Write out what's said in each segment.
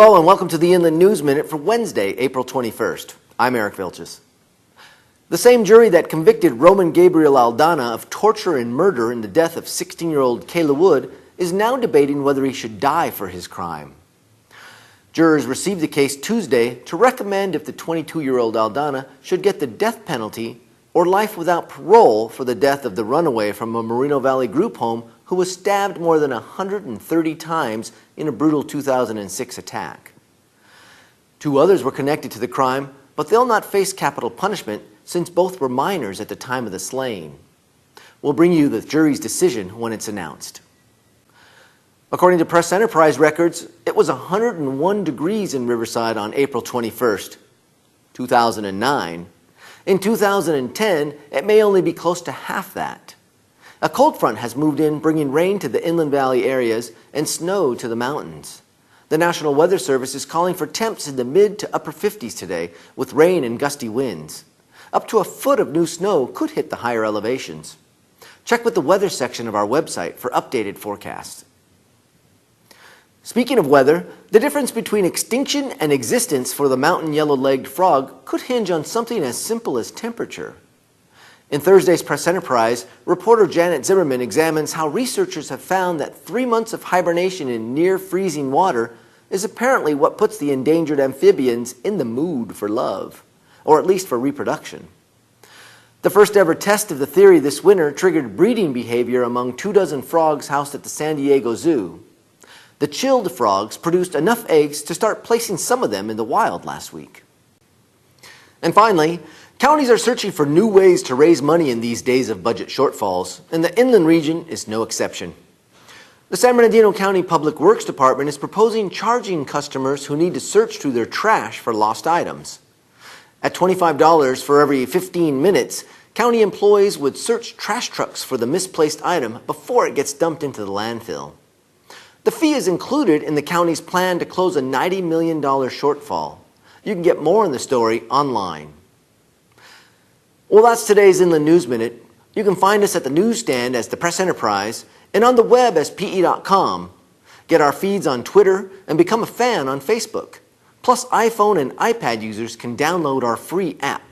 Hello and welcome to the Inland News Minute for Wednesday, April 21st. I'm Eric Vilches. The same jury that convicted Roman Gabriel Aldana of torture and murder in the death of 16-year-old Kayla Wood is now debating whether he should die for his crime. Jurors received the case Tuesday to recommend if the 22-year-old Aldana should get the death penalty or life without parole for the death of the runaway from a Moreno Valley group home who was stabbed more than 130 times in a brutal 2006 attack. Two others were connected to the crime, but they'll not face capital punishment since both were minors at the time of the slaying. We'll bring you the jury's decision when it's announced. According to Press Enterprise records, it was 101 degrees in Riverside on April 21st, 2009. In 2010, it may only be close to half that. A cold front has moved in, bringing rain to the inland valley areas and snow to the mountains. The National Weather Service is calling for temps in the mid to upper 50s today, with rain and gusty winds. Up to a foot of new snow could hit the higher elevations. Check with the weather section of our website for updated forecasts. Speaking of weather, the difference between extinction and existence for the mountain yellow-legged frog could hinge on something as simple as temperature. In Thursday's Press Enterprise, reporter Janet Zimmerman examines how researchers have found that 3 months of hibernation in near-freezing water is apparently what puts the endangered amphibians in the mood for love, or at least for reproduction. The first ever test of the theory this winter triggered breeding behavior among 24 frogs housed at the San Diego Zoo. The chilled frogs produced enough eggs to start placing some of them in the wild last week. And finally, counties are searching for new ways to raise money in these days of budget shortfalls, and the inland region is no exception. The San Bernardino County Public Works Department is proposing charging customers who need to search through their trash for lost items. At $25 for every 15 minutes, county employees would search trash trucks for the misplaced item before it gets dumped into the landfill. The fee is included in the county's plan to close a $90 million shortfall. You can get more on the story online. Well, that's today's Inland News Minute. You can find us at the newsstand as the Press Enterprise and on the web as pe.com. Get our feeds on Twitter and become a fan on Facebook. Plus, iPhone and iPad users can download our free app.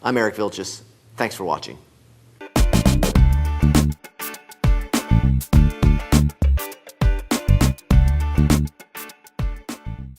I'm Eric Vilches. Thanks for watching.